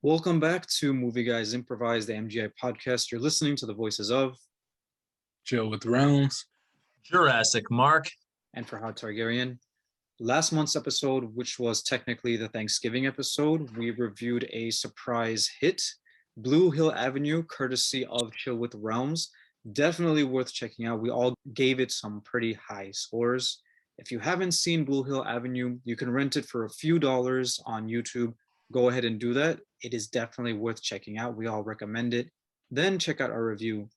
Welcome back to Movie Guys Improvise, the MGI podcast. You're listening to the voices of Chill with Realms. Jurassic Mark. and Faerhad Targaryen. Last month's episode, which was technically the Thanksgiving episode, we reviewed a surprise hit, Blue Hill Avenue, courtesy of Chill with Realms. Definitely worth checking out. We all gave it some pretty high scores. If you haven't seen Blue Hill Avenue, you can rent it for a few dollars on YouTube. Go ahead and do that. It is definitely worth checking out. We all recommend it. Then check out our review.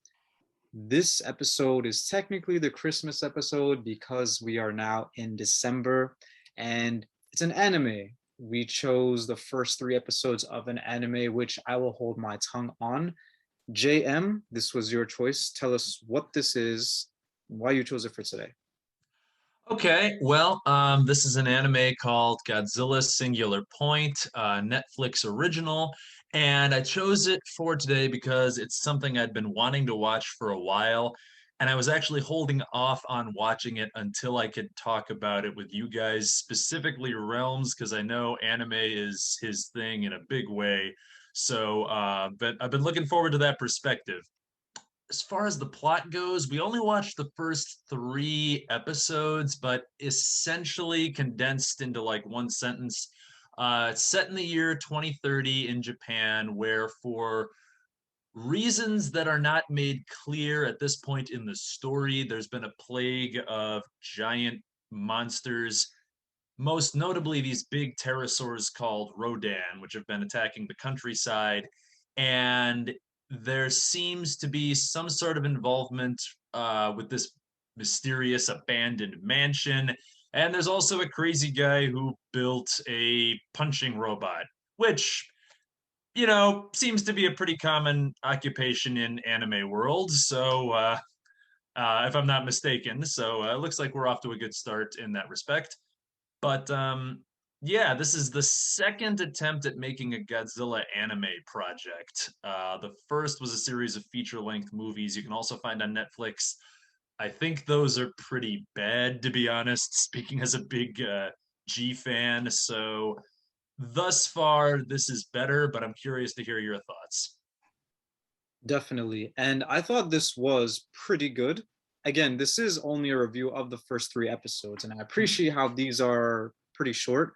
This episode is technically the Christmas episode because we are now in December and it's an anime. We chose the first three episodes of an anime, which I will hold my tongue on. JM, this was your choice. Tell us what this is, why you chose it for today. Okay, well, this is an anime called Godzilla Singular Point, Netflix original, and I chose it for today because it's something I'd been wanting to watch for a while, and I was actually holding off on watching it until I could talk about it with you guys, specifically Realms, because I know anime is his thing in a big way. So, but I've been looking forward to that perspective. As far as the plot goes, we only watched the first three episodes, but essentially condensed into like one sentence. It's set in the year 2030 in Japan, where for reasons that are not made clear at this point in the story, there's been a plague of giant monsters, most notably these big pterosaurs called Rodan, which have been attacking the countryside. And there seems to be some sort of involvement with this mysterious abandoned mansion. And there's also a crazy guy who built a punching robot, which, seems to be a pretty common occupation in anime world. So, if I'm not mistaken, so it looks like we're off to a good start in that respect. But yeah, this is the second attempt at making a Godzilla anime project. The first was a series of feature-length movies you can also find on Netflix. I think those are pretty bad, to be honest, speaking as a big G fan. So thus far, this is better, but I'm curious to hear your thoughts. Definitely. And I thought this was pretty good. Again, this is only a review of the first three episodes, and I appreciate how these are pretty short,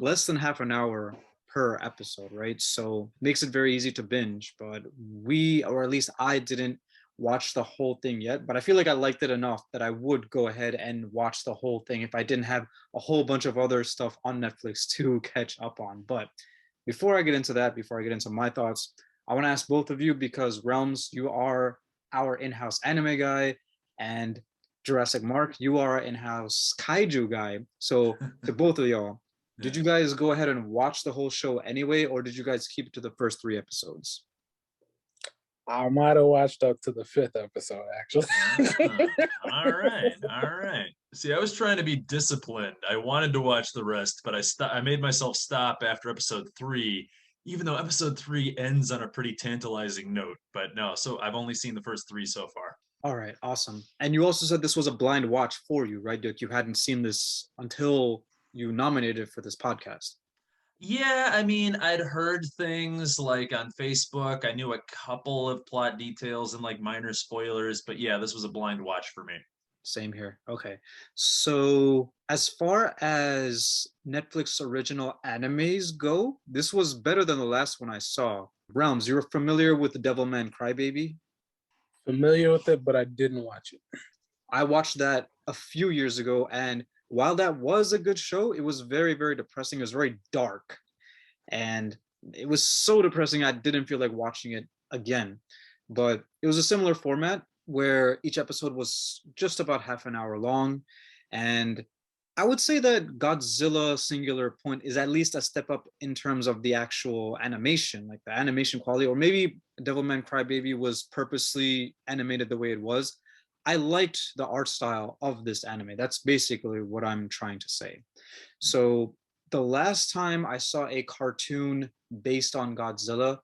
less than half an hour per episode, right? So makes it very easy to binge. But we, or at least I, didn't watch the whole thing yet. But I feel like I liked it enough that I would go ahead and watch the whole thing if I didn't have a whole bunch of other stuff on Netflix to catch up on. But before I get into that, before I get into my thoughts, I want to ask both of you because Realms, you are our in-house anime guy, and Jurassic Mark, you are our in-house kaiju guy. So to both of y'all, did you guys go ahead and watch the whole show anyway, or did you guys keep it to the first three episodes? I might have watched up to the fifth episode, actually. All right, all right. See, I was trying to be disciplined. I wanted to watch the rest, but I made myself stop after episode three, even though episode three ends on a pretty tantalizing note. But no, so I've only seen the first three so far. All right, awesome. And you also said this was a blind watch for you, right? Like you hadn't seen this until you nominated for this podcast. Yeah, I mean, I'd heard things like on Facebook. I knew a couple of plot details and like minor spoilers, but yeah, this was a blind watch for me. Same here. Okay. So, as far as Netflix original animes go, this was better than the last one I saw. Realms, you're familiar with The Devilman Crybaby? Familiar with it, but I didn't watch it. I watched that a few years ago, and while that was a good show, it was very, very depressing. It was very dark, and it was so depressing I didn't feel like watching it again. But it was a similar format where each episode was just about half an hour long, and I would say that Godzilla Singular Point is at least a step up in terms of the actual animation, like the animation quality, or maybe Devilman Crybaby was purposely animated the way it was. I liked the art style of this anime. That's basically what I'm trying to say. So the last time I saw a cartoon based on Godzilla,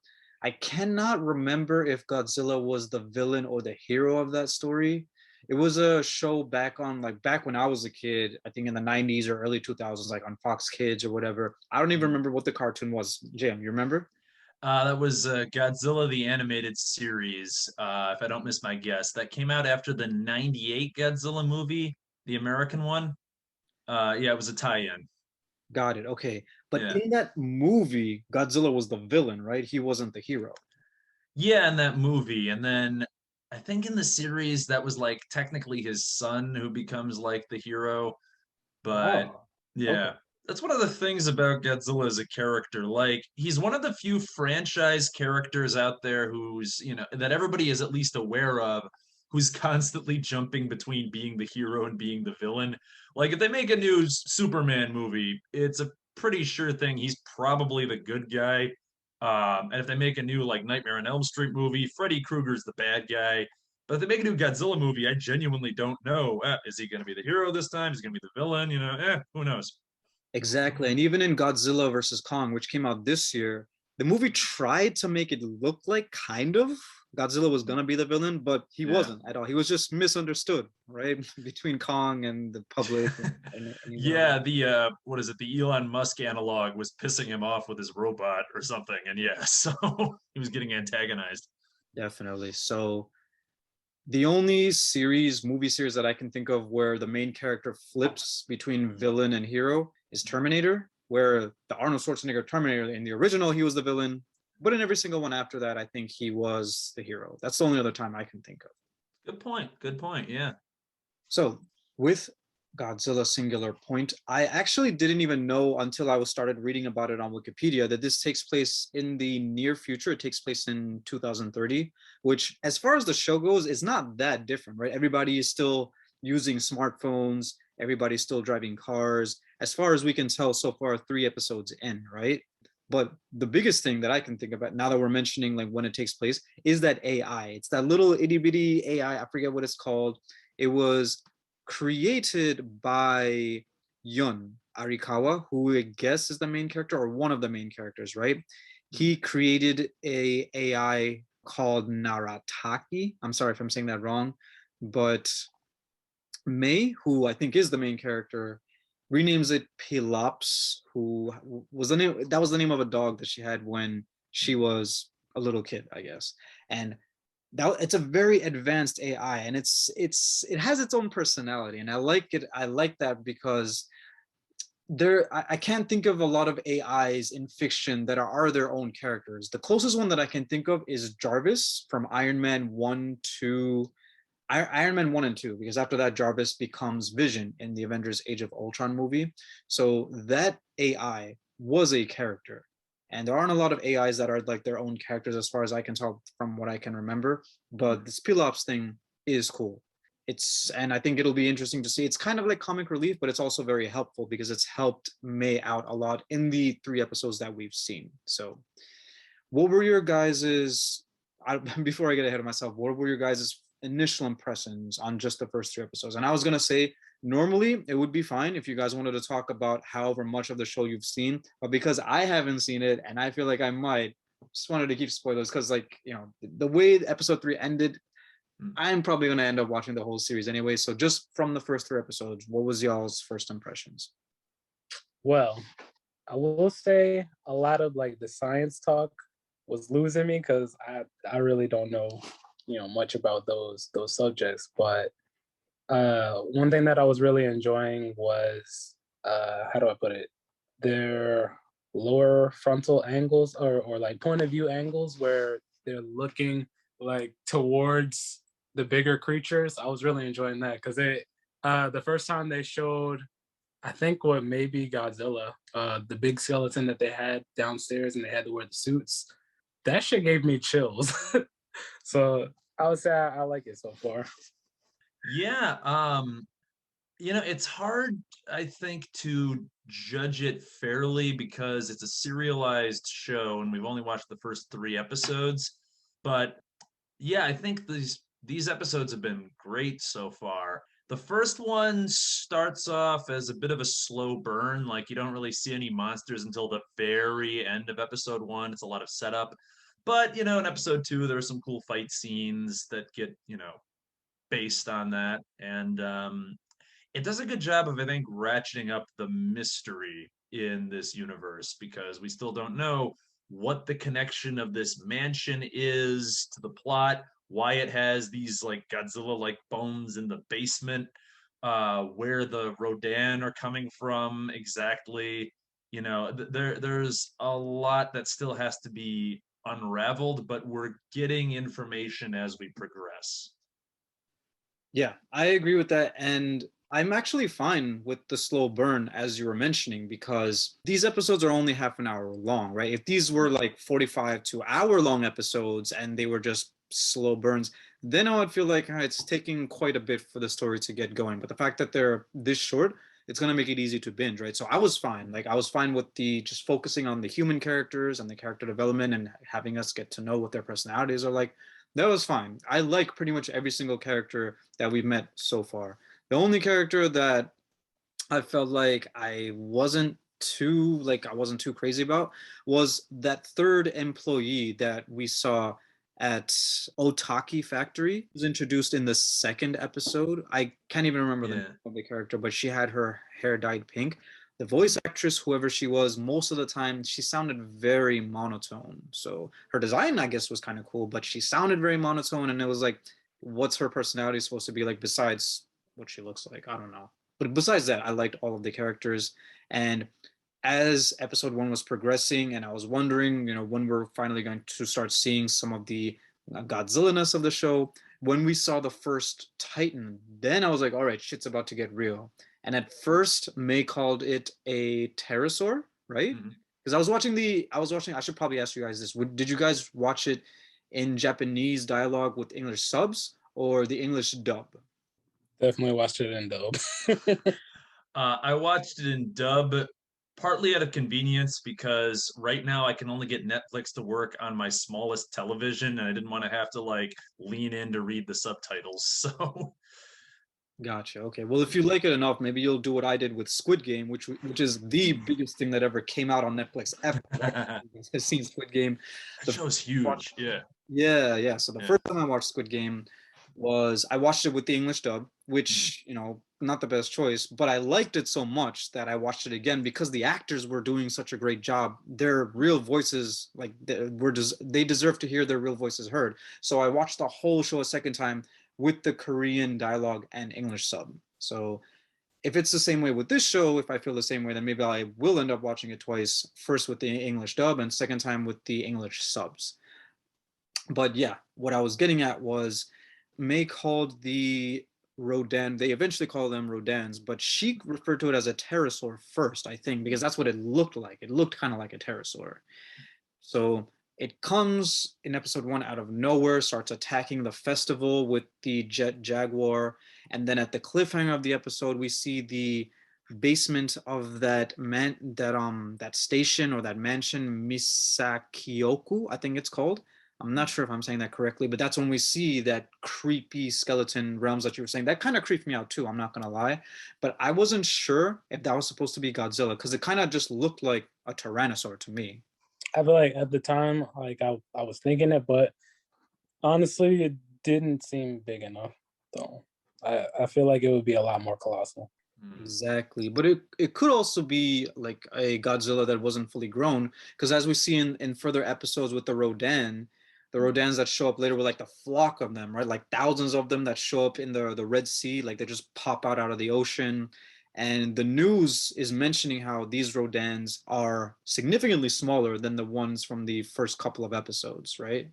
I cannot remember if Godzilla was the villain or the hero of that story. It was a show back when I was a kid, I think in the 90s or early 2000s, like on Fox Kids or whatever. I don't even remember what the cartoon was. Jam, you remember? That was Godzilla the Animated Series, if I don't miss my guess. That came out after the 98 Godzilla movie, the American one. Yeah, it was a tie-in. Got it. Okay. But Yeah. in that movie, Godzilla was the villain, right? He wasn't the hero. Yeah, in that movie. And then I think in the series that was like technically his son who becomes like the hero. But Oh, okay. yeah, that's one of the things about Godzilla as a character. Like, he's one of the few franchise characters out there who's, that everybody is at least aware of, who's constantly jumping between being the hero and being the villain. Like, if they make a new Superman movie, it's a pretty sure thing he's probably the good guy. And if they make a new, like, Nightmare on Elm Street movie, Freddy Krueger's the bad guy. But if they make a new Godzilla movie, I genuinely don't know. Is he going to be the hero this time? Is he going to be the villain? Who knows? Exactly. And even in Godzilla versus Kong, which came out this year, the movie tried to make it look like kind of Godzilla was gonna be the villain, but he Yeah. wasn't at all. He was just misunderstood, right? Between Kong and the public and Yeah, the what is it? The Elon Musk analog was pissing him off with his robot or something, and yeah, so he was getting antagonized. definitely. So the only movie series that I can think of where the main character flips between villain and hero is Terminator, where the Arnold Schwarzenegger Terminator in the original, he was the villain, but in every single one after that, I think he was the hero. That's the only other time I can think of. Good point. Good point. Yeah. So with Godzilla Singular Point, I actually didn't even know until I was started reading about it on Wikipedia that this takes place in the near future. It takes place in 2030, which, as far as the show goes, is not that different, right? Everybody is still using smartphones, everybody's still driving cars. As far as we can tell so far, 3 episodes in, right? But the biggest thing that I can think about now that we're mentioning like when it takes place is that AI. It's that little itty bitty AI. I forget what it's called. It was created by Yun Arikawa, who I guess is the main character or one of the main characters, right? He created a AI called Narataki. I'm sorry if I'm saying that wrong, but May, who I think is the main character, renames it Pelops, who was the name that was the name of a dog that she had when she was a little kid, I guess. And that it's a very advanced AI, and it has its own personality, and I like it. I like that because I can't think of a lot of AIs in fiction that are their own characters. The closest one that I can think of is Jarvis from Iron Man 1, 2, Iron Man 1 and 2, because after that, Jarvis becomes Vision in the Avengers Age of Ultron movie. So that AI was a character. And there aren't a lot of AIs that are like their own characters as far as I can tell from what I can remember. But this Pelops thing is cool. And I think it'll be interesting to see. It's kind of like comic relief, but it's also very helpful because it's helped May out a lot in the 3 episodes that we've seen. So what were your guys's before I get ahead of myself, what were your guys's initial impressions on just the first 3 episodes? And I was gonna say normally it would be fine if you guys wanted to talk about however much of the show you've seen, but because I haven't seen it and I feel like I might, just wanted to keep spoilers because like the way episode 3 ended, I'm probably gonna end up watching the whole series anyway. So just from the first 3 episodes, what was y'all's first impressions? Well, I will say a lot of like the science talk was losing me because I really don't know much about those subjects. But one thing that I was really enjoying was how do I put it? Their lower frontal angles or like point of view angles where they're looking like towards the bigger creatures. I was really enjoying that because the first time they showed, I think what maybe Godzilla, the big skeleton that they had downstairs and they had to wear the suits, that shit gave me chills. So I would say I like it so far. Yeah. It's hard, I think, to judge it fairly because it's a serialized show and we've only watched the first 3 episodes. But yeah, I think these episodes have been great so far. The first one starts off as a bit of a slow burn, like you don't really see any monsters until the very end of episode 1. It's a lot of setup. But, in episode 2, there are some cool fight scenes that get, based on that. And it does a good job of, I think, ratcheting up the mystery in this universe because we still don't know what the connection of this mansion is to the plot, why it has these like Godzilla-like bones in the basement, where the Rodan are coming from exactly. You know, there's a lot that still has to be unraveled, but we're getting information as we progress. Yeah, I agree with that. And I'm actually fine with the slow burn, as you were mentioning, because these episodes are only half an hour long, right? If these were like 45 to hour long episodes and they were just slow burns, then I would feel like it's taking quite a bit for the story to get going. But the fact that they're this short, it's going to make it easy to binge, right? So I was fine. Like, I was fine with the just focusing on the human characters and the character development and having us get to know what their personalities are like. That was fine. I like pretty much every single character that we've met so far. The only character that I felt like I wasn't too crazy about was that third employee that we saw at Otaki Factory. It was introduced in the second episode. I can't even remember the Yeah. name of the character, but she had her hair dyed pink. The voice actress, whoever she was, most of the time she sounded very monotone. So her design, I guess, was kind of cool, but she sounded very monotone, and it was like, what's her personality supposed to be like besides what she looks like? I don't know. But besides that, I liked all of the characters. And as episode one was progressing, and I was wondering, when we're finally going to start seeing some of the Godzilla-ness of the show, when we saw the first Titan, then I was like, all right, shit's about to get real. And at first, May called it a pterosaur, right? Mhm. Because I should probably ask you guys this. Did you guys watch it in Japanese dialogue with English subs or the English dub? Definitely watched it in dub. I watched it in dub, partly out of convenience because right now I can only get Netflix to work on my smallest television, and I didn't want to have to like lean in to read the subtitles. So Gotcha. Okay. Well, if you like it enough, maybe you'll do what I did with Squid Game, which is the biggest thing that ever came out on Netflix ever. that I've seen Squid Game. The show's huge. Yeah. Yeah, yeah. So the Yeah. first time I watched Squid Game was I watched it with the English dub, Mhm. which, not the best choice, but I liked it so much that I watched it again because the actors were doing such a great job. Their real voices, like they deserve to hear their real voices heard. So I watched the whole show a second time with the Korean dialogue and English sub. So if it's the same way with this show, if I feel the same way, then maybe I will end up watching it twice, first with the English dub and second time with the English subs. But yeah, what I was getting at was May called the Rodan, they eventually call them Rodans, but she referred to it as a pterosaur first, I think, because that's what it looked like. It looked kind of like a pterosaur. So it comes in episode one out of nowhere, starts attacking the festival with the jet jaguar, and then at the cliffhanger of the episode, we see the basement of that station or that mansion, Misakioku, I think it's called. I'm not sure if I'm saying that correctly, but that's when we see that creepy skeleton realms that you were saying. That kind of creeped me out too, I'm not gonna lie. But I wasn't sure if that was supposed to be Godzilla because it kind of just looked like a tyrannosaur to me. I feel like at the time, like I was thinking it, but honestly, it didn't seem big enough. So I feel like it would be a lot more colossal. Mhm. Exactly. But it could also be like a Godzilla that wasn't fully grown. Because as we see in further episodes with the Rodans that show up later with like the flock of them, right? Like thousands of them that show up in the Red Sea, like they just pop out of the ocean. And the news is mentioning how these Rodans are significantly smaller than the ones from the first couple of episodes, right?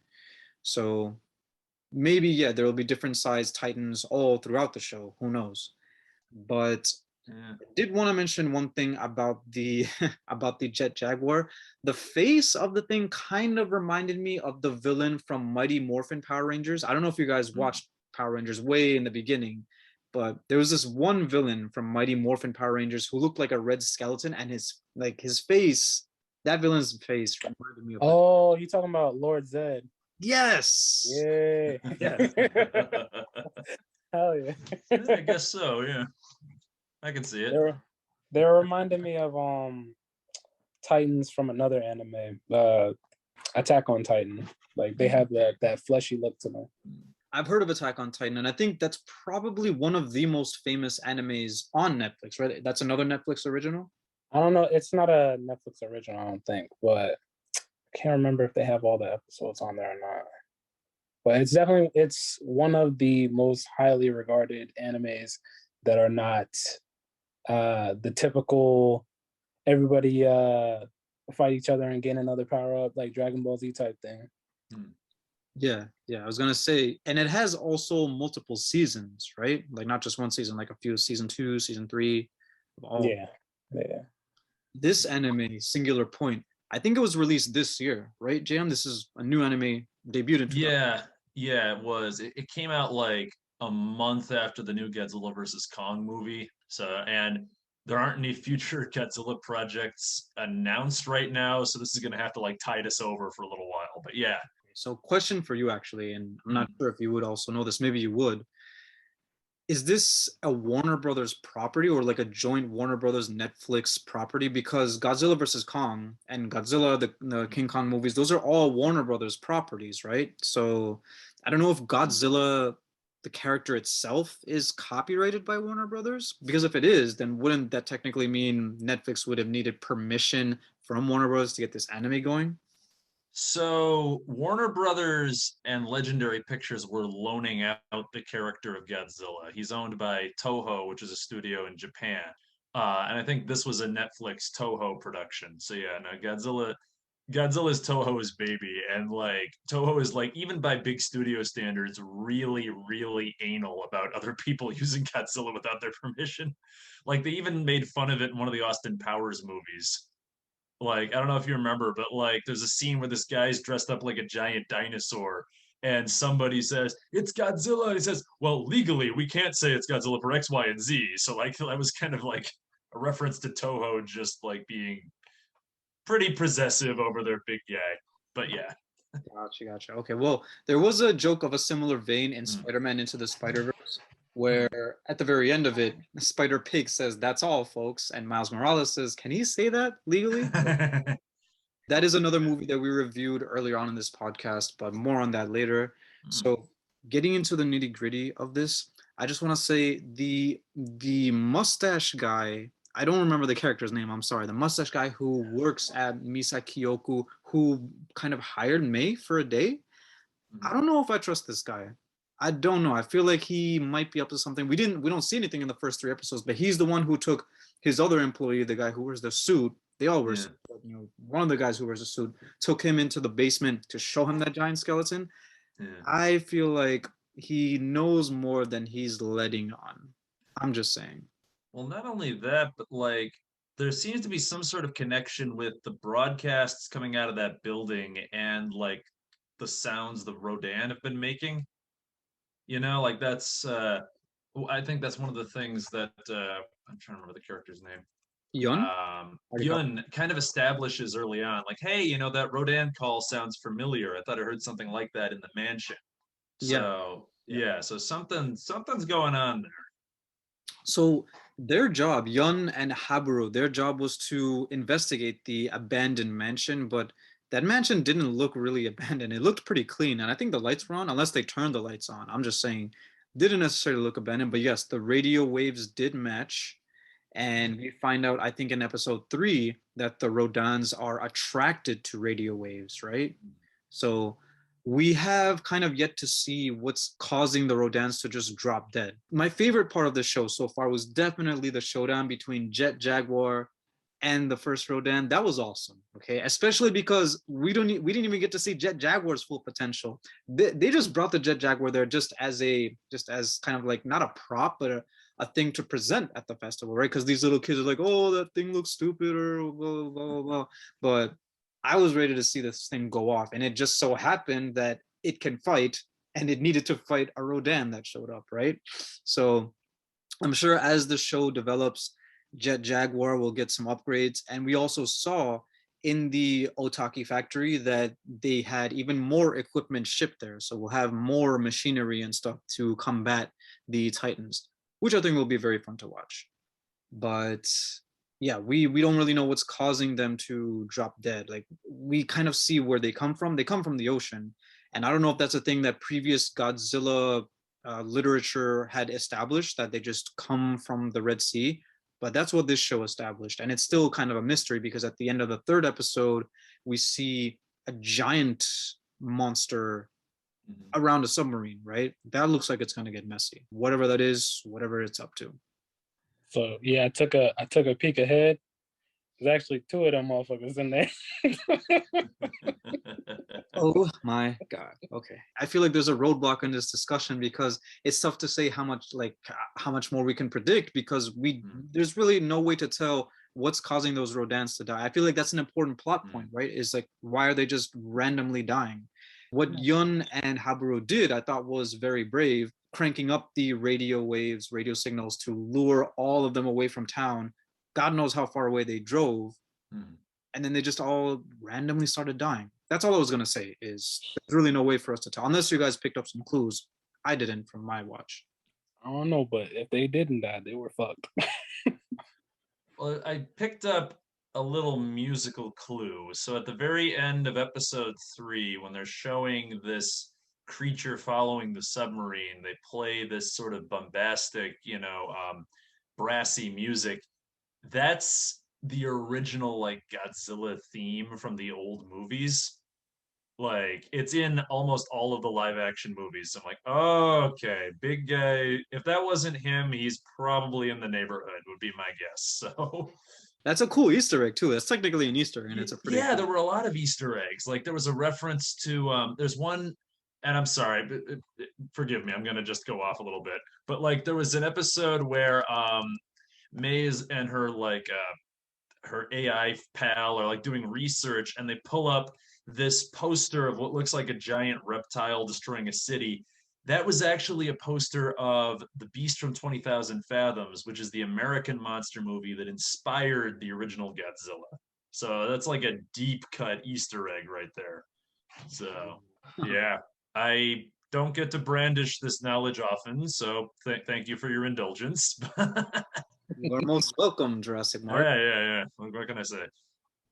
So maybe, yeah, there will be different sized Titans all throughout the show. Who knows? But Yeah. I did want to mention one thing about the about the Jet Jaguar. The face of the thing kind of reminded me of the villain from Mighty Morphin Power Rangers. I don't know if you guys Mhm. watched Power Rangers way in the beginning, but there was this one villain from Mighty Morphin Power Rangers who looked like a red skeleton, and his face, that villain's face reminded me of that. Oh, you talking about Lord Zed? Yes. Yeah. Yes. Hell yeah. Yeah, I guess so. Yeah, I can see it. They're reminding me of Titans from another anime, Attack on Titan. Like they have that fleshy look to them. I've heard of Attack on Titan, and I think that's probably one of the most famous animes on Netflix, right? That's another Netflix original. I don't know. It's not a Netflix original, I don't think, but can't remember if they have all the episodes on there or not. But it's one of the most highly regarded animes that are not the typical everybody fight each other and gain another power up like Dragon Ball Z type thing. Yeah, I was gonna say, and it has also multiple seasons, right? Like not just one season, like a few season 2, season 3, all. Yeah. This anime, Singular Point, I think it was released this year, right, Jam? This is a new anime debuted in 2000. Yeah, it was. It came out like a month after the new Godzilla versus Kong movie. So, and there aren't any future Godzilla projects announced right now, so this is gonna have to like tide us over for a little while. But yeah. So, question for you actually, and I'm not Mm. sure if you would also know this, maybe you would. Is this a Warner Brothers property or like a joint Warner Brothers Netflix property? Because Godzilla versus Kong and Godzilla, the King Kong movies, those are all Warner Brothers properties, right? So I don't know if Godzilla, the character itself, is copyrighted by Warner Brothers. Because if it is, then wouldn't that technically mean Netflix would have needed permission from Warner Brothers to get this anime going? So Warner Brothers and Legendary Pictures were loaning out the character of Godzilla. He's owned by Toho, which is a studio in Japan. And I think this was a Netflix Toho production. So yeah, no, Godzilla's Toho's baby, and like Toho is like even by big studio standards, really, really anal about other people using Godzilla without their permission. Like they even made fun of it in one of the Austin Powers movies. Like I don't know if you remember, but like there's a scene where this guy's dressed up like a giant dinosaur, and somebody says it's Godzilla, and he says, "Well, legally we can't say it's Godzilla for X, Y, and Z." So like that was kind of like a reference to Toho just like being pretty possessive over their big guy. But yeah. Gotcha. Okay, well, there was a joke of a similar vein in Mm. Spider-Man Into the Spider-Verse, where at the very end of it, Spider Pig says, "That's all, folks," and Miles Morales says, "Can he say that legally?" That is another movie that we reviewed earlier on in this podcast, but more on that later. So, getting into the nitty-gritty of this, I just want to say the mustache guy. I don't remember the character's name. I'm sorry. The mustache guy who works at Misakioku, who kind of hired May for a day. I don't know if I trust this guy. I don't know. I feel like he might be up to something. We don't see anything in the first 3 episodes, but he's the one who took his other employee, the guy who wears the suit. They all wear Yeah. suits, but, one of the guys who wears a suit took him into the basement to show him that giant skeleton. Yeah. I feel like he knows more than he's letting on. I'm just saying. Well, not only that, but like there seems to be some sort of connection with the broadcasts coming out of that building and like the sounds the Rodan have been making. You know, like that's I think that's one of the things that I'm trying to remember the character's name. Yun? Yun kind of establishes early on, like, hey, you know, that Rodan call sounds familiar. I thought I heard something like that in the mansion. Yeah. So yeah, so something's going on there. So their job, Yun and Haburo, their job was to investigate the abandoned mansion, but that mansion didn't look really abandoned. It looked pretty clean, and I think the lights were on, unless they turned the lights on. I'm just saying, didn't necessarily look abandoned, but yes, the radio waves did match. And we find out, I think, in episode 3 that the Rodans are attracted to radio waves, right? So we have kind of yet to see what's causing the Rodans to just drop dead. My favorite part of the show so far was definitely the showdown between Jet Jaguar and the first Rodan. That was awesome. Okay, especially because we didn't even get to see Jet Jaguar's full potential. They just brought the Jet Jaguar there just as kind of like not a prop, but a thing to present at the festival, right? Because these little kids are like, oh, that thing looks stupid or blah, blah, blah, blah. But I was ready to see this thing go off. And it just so happened that it can fight and it needed to fight a Rodan that showed up, right? So I'm sure as the show develops, Jet Jaguar will get some upgrades. And we also saw in the Otaki factory that they had even more equipment shipped there. So we'll have more machinery and stuff to combat the Titans, which I think will be very fun to watch. But yeah, we don't really know what's causing them to drop dead. Like we kind of see where they come from. They come from the ocean, and I don't know if that's a thing that previous Godzilla literature had established, that they just come from the Red Sea. But that's what this show established, and it's still kind of a mystery because at the end of the 3rd episode, we see a giant monster Mhm. around a submarine, right? That looks like it's gonna get messy. Whatever that is, whatever it's up to. So yeah, I took a peek ahead. There's actually two of them motherfuckers in there. Oh my God. Okay. I feel like there's a roadblock in this discussion because it's tough to say how much more we can predict because Mm, there's really no way to tell what's causing those Rodans to die. I feel like that's an important plot mm, point, right? Is like why are they just randomly dying? What Yun and Habaru did, I thought was very brave, cranking up the radio waves, radio signals to lure all of them away from town. God knows how far away they drove, mm. and then they just all randomly started dying. That's all I was gonna say. Is there's really no way for us to tell unless you guys picked up some clues. I didn't from my watch. I don't know, but if they didn't die, they were fucked. Well, I picked up a little musical clue. So at the very end of episode 3, when they're showing this creature following the submarine, they play this sort of bombastic, brassy music. That's the original like Godzilla theme from the old movies. Like it's in almost all of the live action movies. So I'm like, oh, okay, big guy. If that wasn't him, he's probably in the neighborhood, would be my guess. So That's a cool Easter egg too. That's technically an Easter egg, and it's a pretty yeah, cool. there were a lot of Easter eggs. Like there was a reference to there's one, and I'm sorry, forgive me, I'm gonna just go off a little bit. But like there was an episode where Maze and her AI pal are like doing research and they pull up this poster of what looks like a giant reptile destroying a city. That was actually a poster of The Beast from 20,000 Fathoms, which is the American monster movie that inspired the original Godzilla. So that's like a deep cut Easter egg right there. So, yeah, I don't get to brandish this knowledge often, so thank you for your indulgence. You are most welcome, Jurassic Mark. Yeah. What can I say?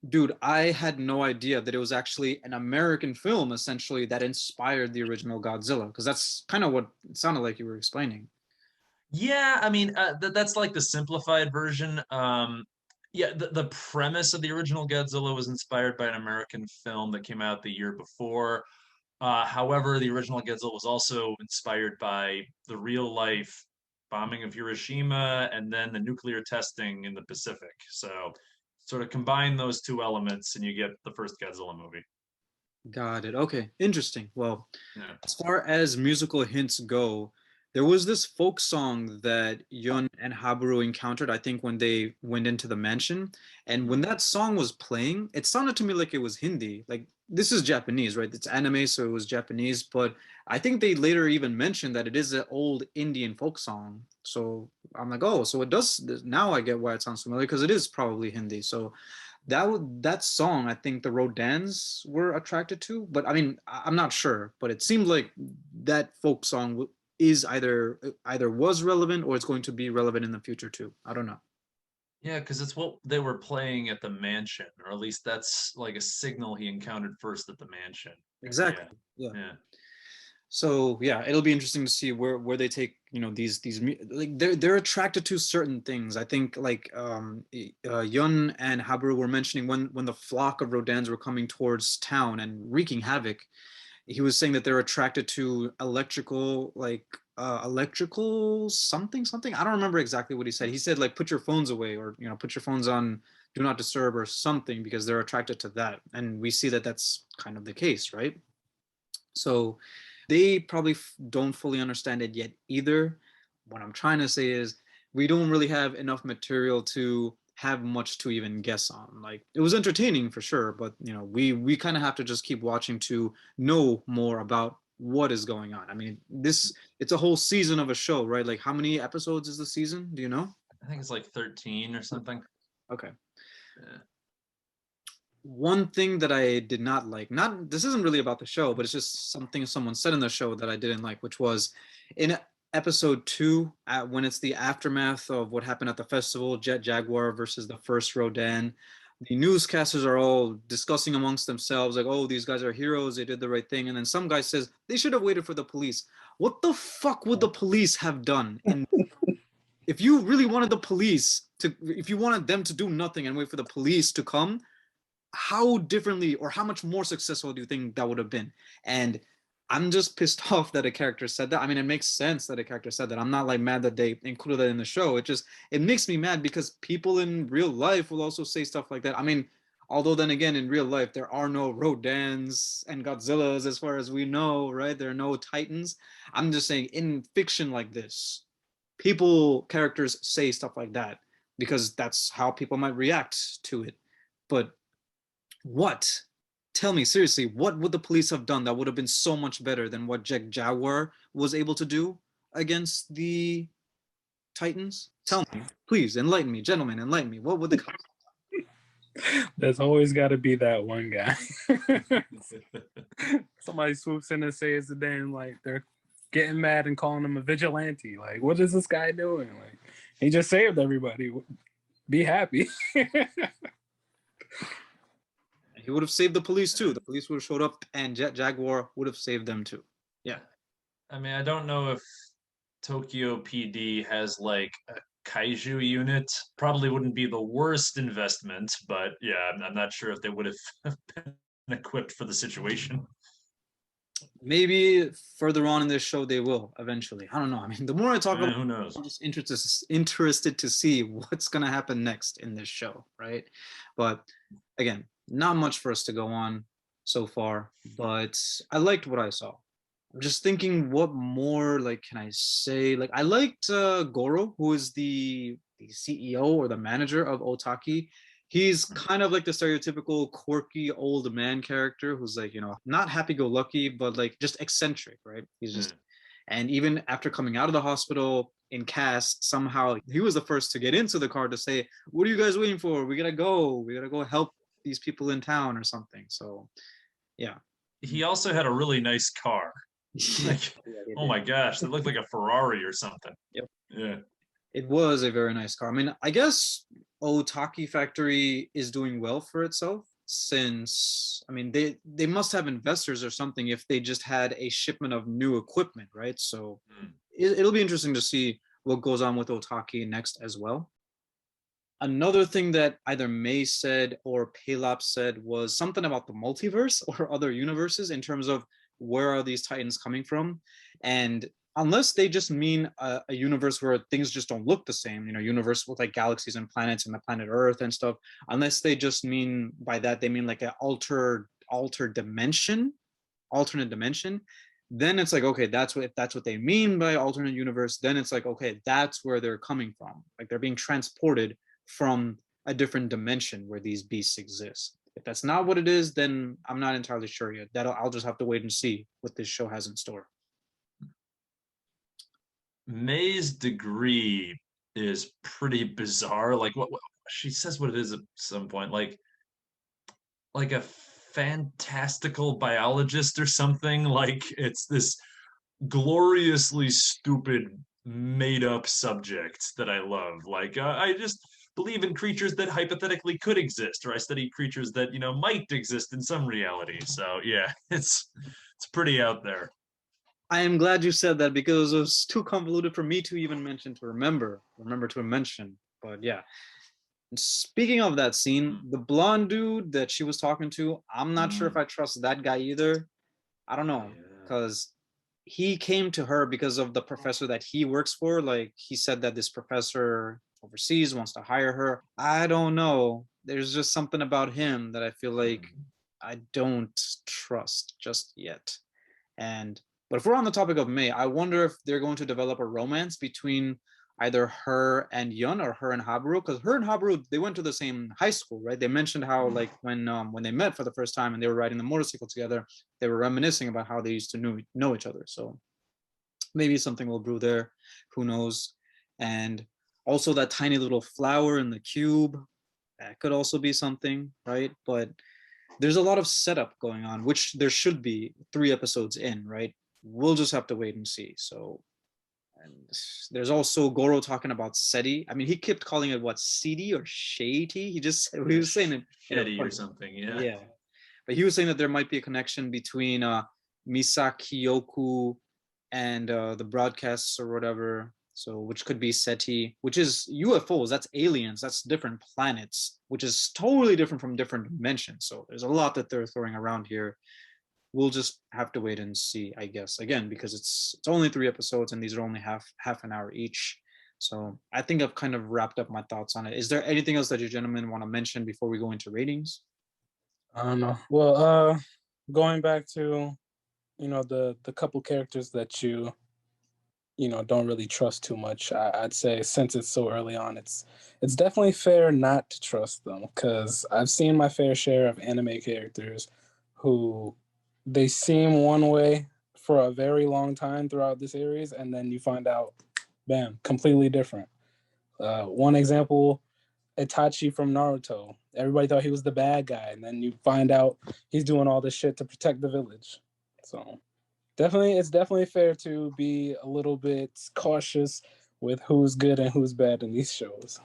Dude, I had no idea that it was actually an American film essentially that inspired the original Godzilla, because that's kind of what it sounded like you were explaining. Yeah, I mean, that's like the simplified version. Yeah, the premise of the original Godzilla was inspired by an American film that came out the year before. However, the original Godzilla was also inspired by the real life bombing of Hiroshima and then the nuclear testing in the Pacific. So, sort of combine those two elements and you get the first Godzilla movie. Got it. Okay, interesting. Well, Yeah. as far as musical hints go, there was this folk song that Yun and Habaru encountered, I think, when they went into the mansion. And when Mhm. that song was playing, it sounded to me like it was Hindi. Like, this is Japanese, right? It's anime, so it was Japanese. But I think they later even mentioned that it is an old Indian folk song. So I'm like, oh, so it does. Now I get why it sounds familiar because it is probably Hindi. So that song I think the Rodans were attracted to, but I mean I'm not sure, but it seemed like that folk song is either was relevant or it's going to be relevant in the future too. I don't know. Yeah, because it's what they were playing at the mansion, or at least that's like a signal he encountered first at the mansion. Yeah, Exactly. Yeah. yeah. So yeah, it'll be interesting to see where they take these like they're attracted to certain things. I think like Yun and Habaru were mentioning when the flock of Rodans were coming towards town and wreaking havoc. He was saying that they're attracted to electrical something. I don't remember exactly what he said. He said like put your phones away or put your phones on do not disturb or something because they're attracted to that. And we see that that's kind of the case, right? So they probably don't fully understand it yet either. What I'm trying to say is we don't really have enough material to have much to even guess on. Like it was entertaining for sure, but we kind of have to just keep watching to know more about what is going on. I mean, it's a whole season of a show, right? Like how many episodes is the season? Do you know? I think it's like 13 or something. Okay. Yeah. One thing that I did not like, not this isn't really about the show, but it's just something someone said in the show that I didn't like, which was in episode 2, when it's the aftermath of what happened at the festival, Jet Jaguar versus the first Rodan. The newscasters are all discussing amongst themselves, like, oh, these guys are heroes, they did the right thing. And then some guy says they should have waited for the police. What the fuck would the police have done? If you really wanted the police to, if you wanted them to do nothing and wait for the police to come, how differently or how much more successful do you think that would have been? And I'm just pissed off that a character said that. I mean, it makes sense that a character said that. I'm not like mad that they included that in the show. It makes me mad because people in real life will also say stuff like that. I mean, although then again, in real life, there are no Rodans and Godzillas as far as we know, right? There are no Titans. I'm just saying in fiction like this, characters say stuff like that because that's how people might react to it. But what? Tell me seriously, what would the police have done that would have been so much better than what Jaguar was able to do against the Titans? Tell me, please enlighten me, gentlemen, enlighten me. What would the There's always got to be that one guy. Somebody swoops in and says the damn, like, they're getting mad and calling him a vigilante. Like, what is this guy doing? Like, he just saved everybody. Be happy. He would have saved the police too. The police would have showed up and Jaguar would have saved them too. Yeah. I mean, I don't know if Tokyo PD has like a kaiju unit. Probably wouldn't be the worst investment, but yeah, I'm not sure if they would have been equipped for the situation. Maybe further on in this show they will eventually. I don't know. I mean, the more I talk about, Who knows? I'm just interested to see what's gonna happen next in this show, right? But again, not much for us to go on so far, but I liked what I saw. I'm just thinking, what more like can I say? Like I liked Goro, who is the CEO or the manager of Otaki. He's kind of like the stereotypical quirky old man character who's like, not happy-go-lucky, but like just eccentric, right? He's just, and even after coming out of the hospital in cast, somehow he was the first to get into the car to say, "What are you guys waiting for? We gotta go. We gotta go help these people in town or something." So, yeah. He also had a really nice car. Like, oh my gosh, it looked like a Ferrari or something. Yep. Yeah. It was a very nice car. I mean, I guess Otaki Factory is doing well for itself since, I mean, they must have investors or something if they just had a shipment of new equipment, right? So it'll be interesting to see what goes on with Otaki next as well. Another thing that either May said or Palop said was something about the multiverse or other universes in terms of where are these Titans coming from. And unless they just mean a universe where things just don't look the same, universe with like galaxies and planets and the planet Earth and stuff, unless they just mean by that, they mean like an alternate dimension, then it's like, okay, if that's what they mean by alternate universe, then it's like, okay, that's where they're coming from. Like they're being transported from a different dimension where these beasts exist. If that's not what it is, then I'm not entirely sure yet. I'll just have to wait and see what this show has in store. May's degree is pretty bizarre. Like what she says what it is at some point, like a fantastical biologist or something. Like it's this gloriously stupid made up subject that I love. Like I just believe in creatures that hypothetically could exist, or I study creatures that might exist in some reality. So yeah, it's pretty out there. I am glad you said that because it was too convoluted for me to even remember to mention. But yeah. Speaking of that scene, the blonde dude that she was talking to, I'm not sure if I trust that guy either. I don't know, because he came to her because of the professor that he works for. Like he said that this professor overseas wants to hire her. I don't know. There's just something about him that I feel like I don't trust just yet. But if we're on the topic of May, I wonder if they're going to develop a romance between either her and Yun or her and Habaru, because her and Habaru, they went to the same high school, right? They mentioned how like when they met for the first time and they were riding the motorcycle together, they were reminiscing about how they used to know each other. So maybe something will brew there, who knows? And also that tiny little flower in the cube, that could also be something, right? But there's a lot of setup going on, which there should be 3 episodes in, right? We'll just have to wait and see. So, and there's also Goro talking about SETI. I mean, he kept calling it what, SETI or Shady? He was saying it Shady or something, yeah. Yeah, but he was saying that there might be a connection between Misaki Yoku and the broadcasts or whatever. So, which could be SETI, which is UFOs, that's aliens, that's different planets, which is totally different from different dimensions. So, there's a lot that they're throwing around here. We'll just have to wait and see, I guess. Again, because it's only 3 episodes and these are only half an hour each. So, I think I've kind of wrapped up my thoughts on it. Is there anything else that you gentlemen want to mention before we go into ratings? I don't know. Well, going back to the couple characters that don't really trust too much. I'd say since it's so early on, it's definitely fair not to trust them, because I've seen my fair share of anime characters who they seem one way for a very long time throughout the series, and then you find out, bam, completely different. One example, Itachi from Naruto. Everybody thought he was the bad guy, and then you find out he's doing all this shit to protect the village. So it's definitely fair to be a little bit cautious with who's good and who's bad in these shows.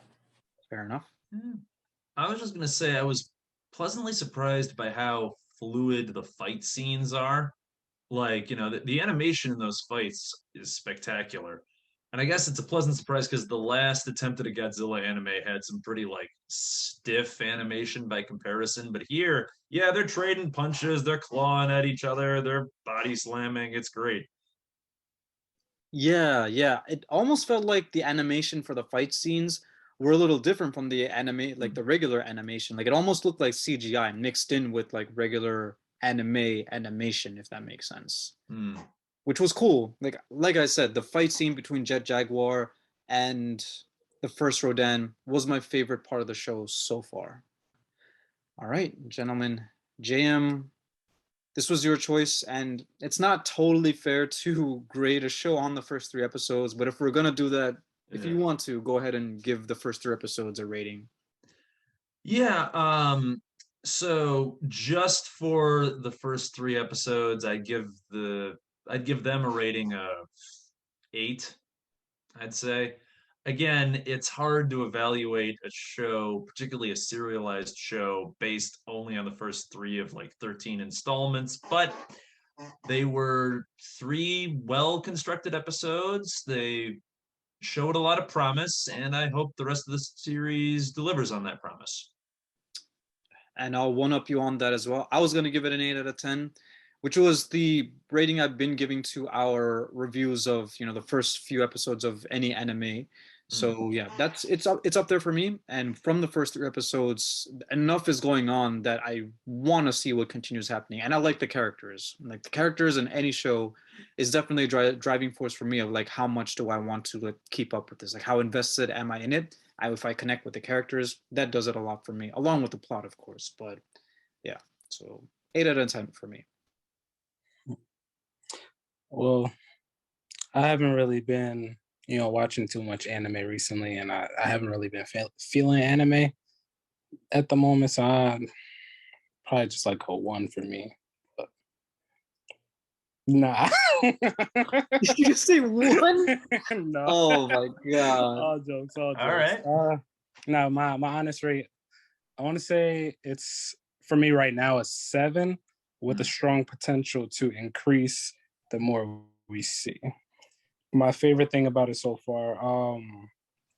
Fair enough. I was just gonna say I was pleasantly surprised by how fluid the fight scenes are. Like, the animation in those fights is spectacular. And I guess it's a pleasant surprise because the last attempt at a Godzilla anime had some pretty like stiff animation by comparison. But here, yeah, they're trading punches, they're clawing at each other, they're body slamming. It's great. Yeah, yeah. It almost felt like the animation for the fight scenes were a little different from the like the regular animation. Like it almost looked like CGI mixed in with like regular animation, if that makes sense. Which was cool. Like I said, the fight scene between Jet Jaguar and the first Rodan was my favorite part of the show so far. All right, gentlemen. JM, this was your choice, and it's not totally fair to grade a show on the first 3 episodes, but if we're gonna do that, if you want to, go ahead and give the first 3 episodes a rating. Yeah, so just for the first 3 episodes, I'd give them a rating of 8, I'd say. Again, it's hard to evaluate a show, particularly a serialized show, based only on the first 3 of like 13 installments, but they were 3 well-constructed episodes. They showed a lot of promise, and I hope the rest of the series delivers on that promise. And I'll one up you on that as well. I was going to give it an 8 out of 10, which was the rating I've been giving to our reviews of, the first few episodes of any anime. So yeah, it's up there for me. And from the first 3 episodes, enough is going on that I want to see what continues happening. And I like the characters. Like the characters in any show is definitely a driving force for me of like how much do I want to like keep up with this? Like how invested am I in it? If I connect with the characters, that does it a lot for me, along with the plot, of course. But yeah, so 8 out of 10 for me. Well, I haven't really been, watching too much anime recently, and I haven't really been feeling anime at the moment, so I probably just like a 1 for me. But nah. Did you say 1? No. Oh my god. All jokes. All right. Now my honest rate, I want to say it's, for me right now, a 7 with a strong potential to increase the more we see. My favorite thing about it so far,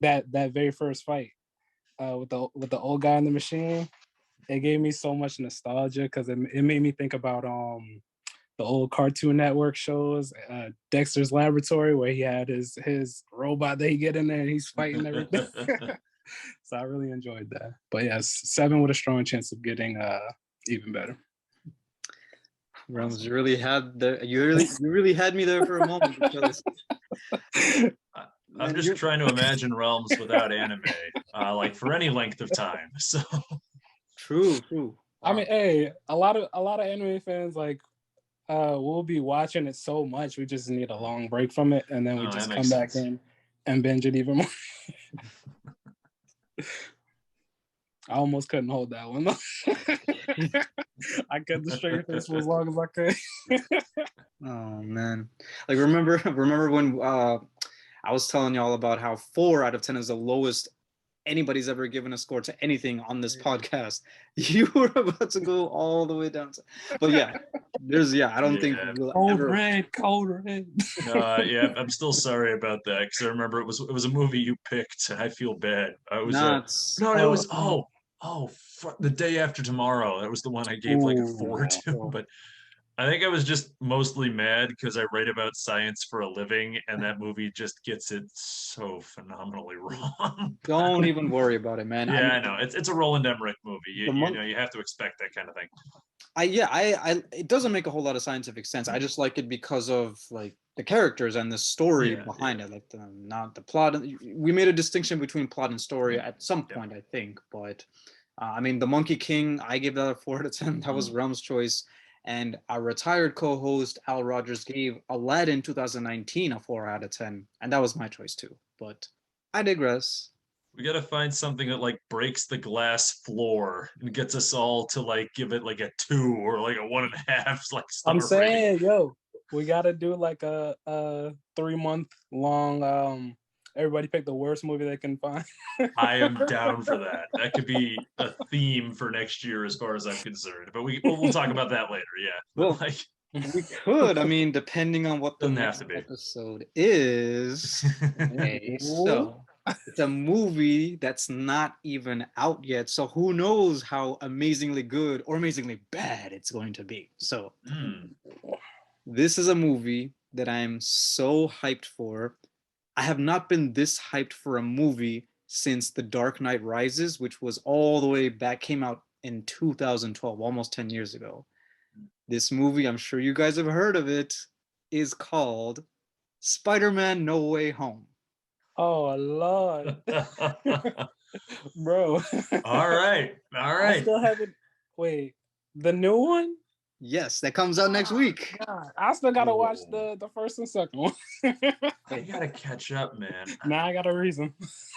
that very first fight with the old guy in the machine, it gave me so much nostalgia because it made me think about the old Cartoon Network shows, Dexter's Laboratory, where he had his robot that he get in there and he's fighting everything. So I really enjoyed that. But yes, 7 with a strong chance of getting even better. Realms, you really had me there for a moment because I'm just trying to imagine Realms without anime, like for any length of time. So true. I mean, hey, a lot of anime fans like we'll be watching it so much we just need a long break from it, and then we just come back in and binge it even more. I almost couldn't hold that one though. I kept the straight face for as long as I could. Oh man, like remember when I was telling y'all about how 4 out of 10 is the lowest anybody's ever given a score to anything on this podcast. You were about to go all the way down to, but yeah, I don't think Yeah. we'll Cold ever. red, cold red. Yeah, I'm still sorry about that because I remember it was a movie you picked, and I feel bad. I was Not. no, it was Oh, The Day After Tomorrow. That was the one I gave like a 4 ooh. to, but I think I was just mostly mad because I write about science for a living, and that movie just gets it so phenomenally wrong. Don't even worry about it, man. I Yeah, mean, I know. It's a Roland Emmerich movie. the You monk. know, you have to expect that kind of thing. It doesn't make a whole lot of scientific sense. I just like it because of like the characters and the story Yeah, behind it, like not the plot. We made a distinction between plot and story at some Yep. point, I think. But I mean, The Monkey King, I gave that a 4 out of 10. That was Realm's choice, and our retired co-host Al Rogers gave Aladdin 2019 a 4 out of 10, and that was my choice too. But I digress. We got to find something that like breaks the glass floor and gets us all to like give it like a 2 or like a 1.5, like I'm star rating. saying, yo, we gotta do like a 3-month long. Everybody pick the worst movie they can find. I am down for that. That could be a theme for next year, as far as I'm concerned. But we'll talk about that later. Yeah, but Well, like we could. I mean, depending on what the doesn't have next to be. episode is. Okay, so it's a movie that's not even out yet. So who knows how amazingly good or amazingly bad it's going to be. So Mm. this is a movie that I'm so hyped for. I have not been this hyped for a movie since The Dark Knight Rises, which was all the way back, came out in 2012, almost 10 years ago. This movie, I'm sure you guys have heard of it, is called Spider-Man No Way Home. Oh Lord, bro. All right, all I right. still haven't. Wait, the new one? Yes, that comes out next week. God, I still gotta watch Oh. the first and second one. I gotta catch up, man. Now I got a reason.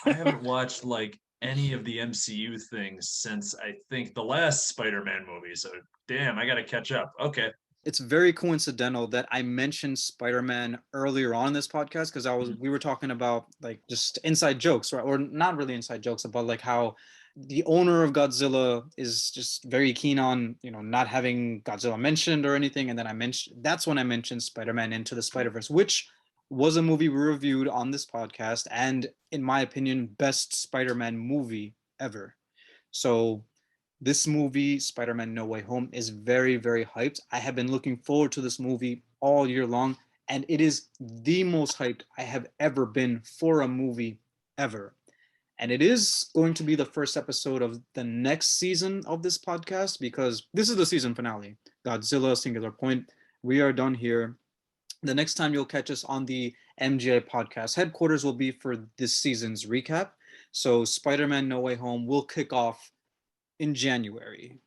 I haven't watched like any of the MCU things since I think the last Spider-Man movie. So damn, I gotta catch up. Okay. It's very coincidental that I mentioned Spider-Man earlier on in this podcast because we were talking about like just inside jokes, right? Or not really inside jokes, about like how the owner of Godzilla is just very keen on, not having Godzilla mentioned or anything. And then that's when I mentioned Spider-Man Into the Spider-Verse, which was a movie we reviewed on this podcast, and in my opinion, best Spider-Man movie ever. So this movie, Spider-Man No Way Home, is very, very hyped. I have been looking forward to this movie all year long, and it is the most hyped I have ever been for a movie ever. And it is going to be the first episode of the next season of this podcast, because this is the season finale. Godzilla, Singular Point. We are done here. The next time you'll catch us on the MGI podcast headquarters will be for this season's recap. So Spider-Man No Way Home will kick off in January.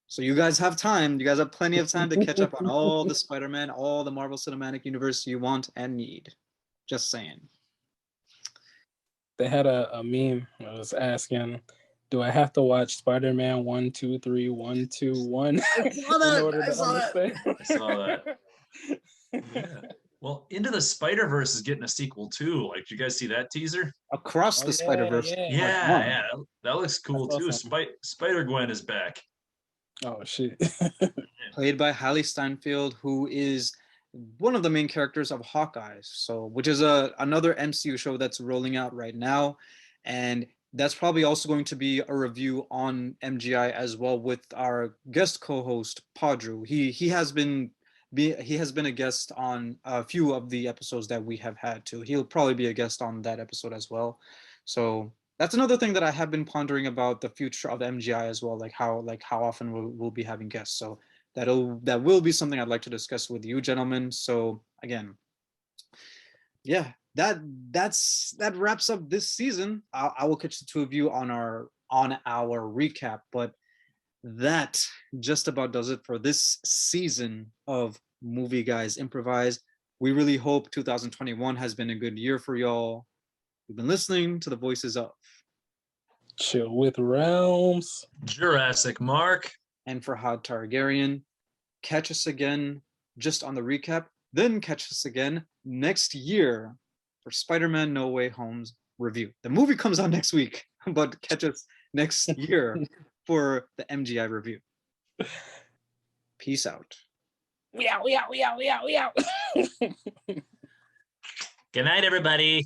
So you guys have time. You guys have plenty of time to catch up on all the Spider-Man, all the Marvel Cinematic Universe you want and need. Just saying. They had a meme. I was asking, do I have to watch Spider-Man 1, 2, 3, 1, 2, 1 in order to understand? I saw that. Yeah. Well, Into the Spider-Verse is getting a sequel too. Like, did you guys see that teaser? Across the Spider-Verse. Yeah. Yeah, that looks cool That's too. awesome. Spider-Gwen is back. Oh shit. Played by Hallie Steinfeld, who is one of the main characters of Hawkeye. So, which is another MCU show that's rolling out right now, and that's probably also going to be a review on MGI as well with our guest co-host Padru. He has been a guest on a few of the episodes that we have had too. He'll probably be a guest on that episode as well. So that's another thing that I have been pondering about the future of MGI as well, like how often we'll be having guests. So that will be something I'd like to discuss with you gentlemen. So again, yeah, that wraps up this season. I will catch the two of you on our recap, but that just about does it for this season of Movie Guys Improvise. We really hope 2021 has been a good year for y'all. We've been listening to the voices of Chill with Realms. Jurassic Mark. and Faerhad Targaryen. Catch us again just on the recap, then catch us again next year for Spider-Man No Way Home's review. The movie comes out next week, but catch us next year for the MGI review. Peace out. We out. Good night, everybody.